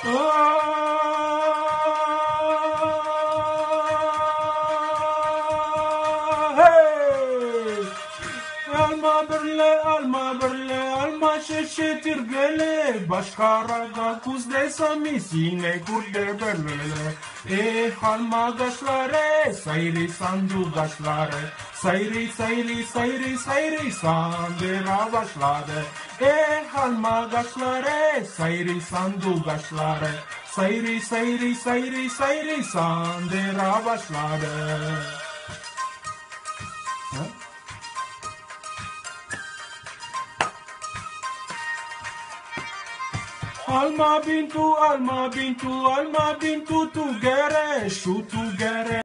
Hey! Alma birle, alma şeşetir gele. Başkaraga kuzde samisine kurde berlele. Alma gaşlare, sayri sandu gaşlare. Sayri sandera başladı. Alma gaşlare, sayri sandu gaşlare. Sayri sandera başladı. Alma bintu, tu gere, şu tu gere.